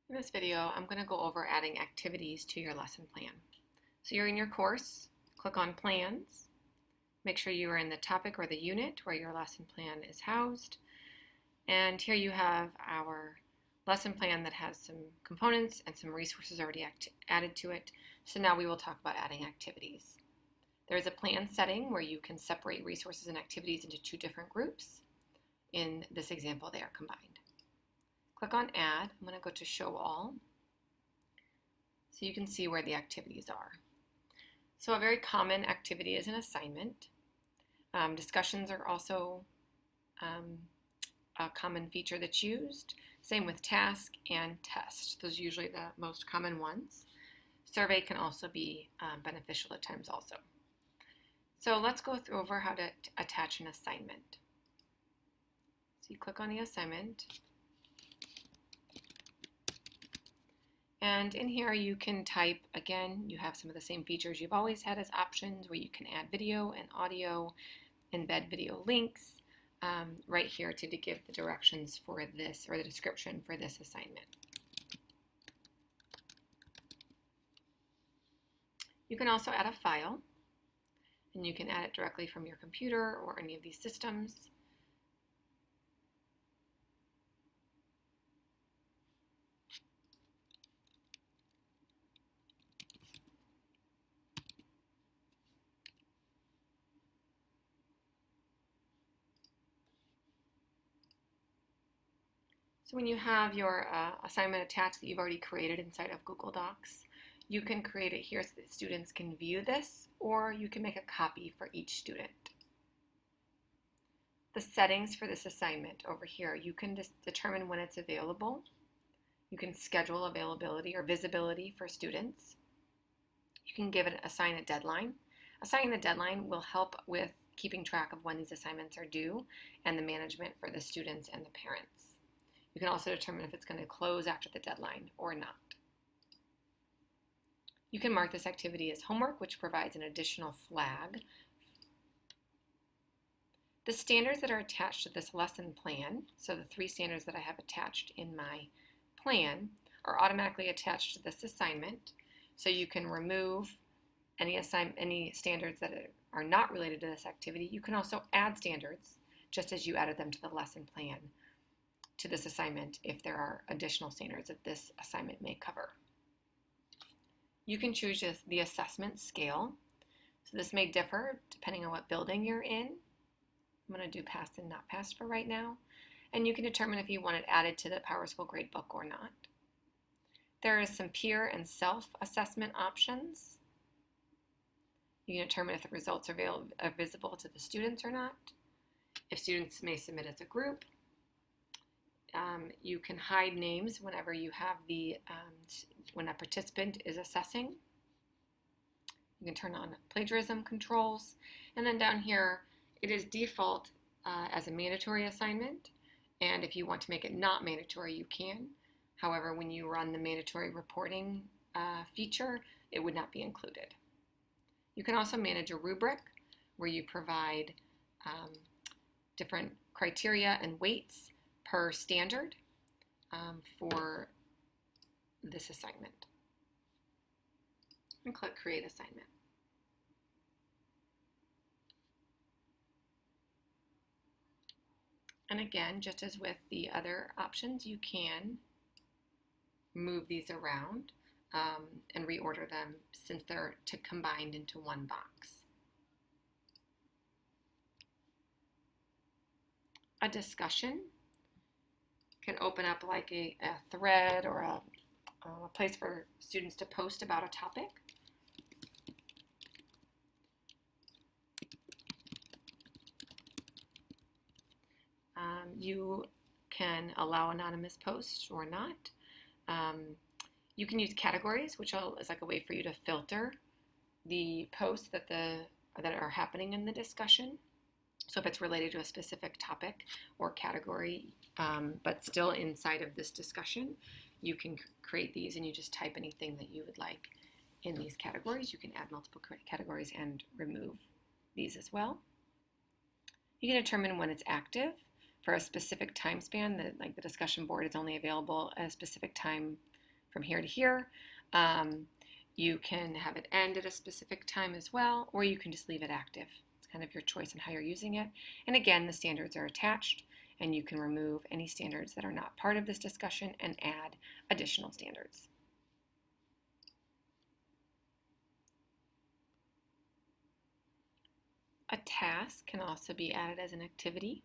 In this video, I'm going to go over adding activities to your lesson plan. So you're in your course, click on Plans, make sure you are in the topic or the unit where your lesson plan is housed, and here you have our lesson plan that has some components and some resources already added to it. So now we will talk about adding activities. There's a plan setting where you can separate resources and activities into two different groups. In this example, they are combined. Click on Add. I'm going to go to Show All so you can see where the activities are. So a very common activity is an assignment. Discussions are also a common feature that's used. Same with task and test. Those are usually the most common ones. Survey can also be beneficial at times also. So let's go over how to attach an assignment. So you click on the assignment. And in here you can type, again, you have some of the same features you've always had as options where you can add video and audio, embed video links, right here to give the directions for this or the description for this assignment. You can also add a file, and you can add it directly from your computer or any of these systems. So when you have your assignment attached that you've already created inside of Google Docs, you can create it here so that students can view this, or you can make a copy for each student. The settings for this assignment over here, you can determine when it's available. You can schedule availability or visibility for students. You can assign a deadline. Assigning the deadline will help with keeping track of when these assignments are due and the management for the students and the parents. You can also determine if it's going to close after the deadline or not. You can mark this activity as homework, which provides an additional flag. The standards that are attached to this lesson plan, so the 3 standards that I have attached in my plan, are automatically attached to this assignment. So you can remove any standards that are not related to this activity. You can also add standards, just as you added them to the lesson plan, to this assignment if there are additional standards that this assignment may cover. You can choose the assessment scale. So this may differ depending on what building you're in. I'm going to do passed and not passed for right now. And you can determine if you want it added to the PowerSchool gradebook or not. There is some peer and self-assessment options. You can determine if the results are visible to the students or not. If students may submit as a group. You can hide names whenever you have when a participant is assessing. You can turn on plagiarism controls. And then down here, it is default as a mandatory assignment. And if you want to make it not mandatory, you can. However, when you run the mandatory reporting feature, it would not be included. You can also manage a rubric where you provide different criteria and weights per standard for this assignment. And click Create Assignment. And again, just as with the other options, you can move these around and reorder them since they're combined into one box. A discussion can open up like a thread or a place for students to post about a topic. You can allow anonymous posts or not. You can use categories, which is like a way for you to filter the posts that are happening in the discussion. So if it's related to a specific topic or category, but still inside of this discussion, you can create these and you just type anything that you would like in these categories. You can add multiple categories and remove these as well. You can determine when it's active for a specific time span. Like the discussion board is only available at a specific time from here to here. You can have it end at a specific time as well, or you can just leave it active. It's kind of your choice on how you're using it. And again, the standards are attached, and you can remove any standards that are not part of this discussion and add additional standards. A task can also be added as an activity.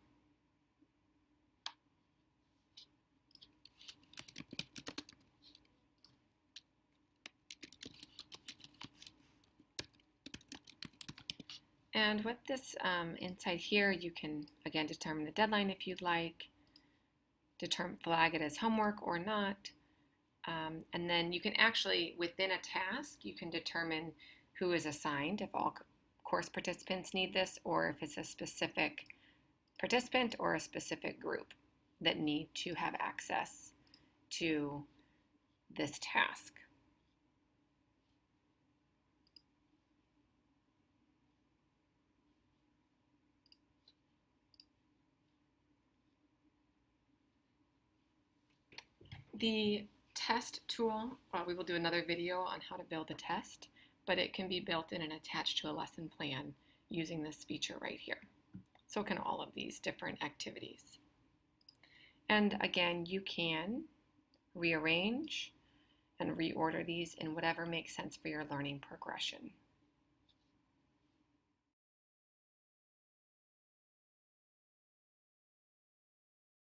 And with this inside here, you can, again, determine the deadline if you'd like, flag it as homework or not, and then you can actually, within a task, you can determine who is assigned, if all course participants need this, or if it's a specific participant or a specific group that need to have access to this task. The test tool, we will do another video on how to build a test, but it can be built in and attached to a lesson plan using this feature right here. So can all of these different activities. And again, you can rearrange and reorder these in whatever makes sense for your learning progression.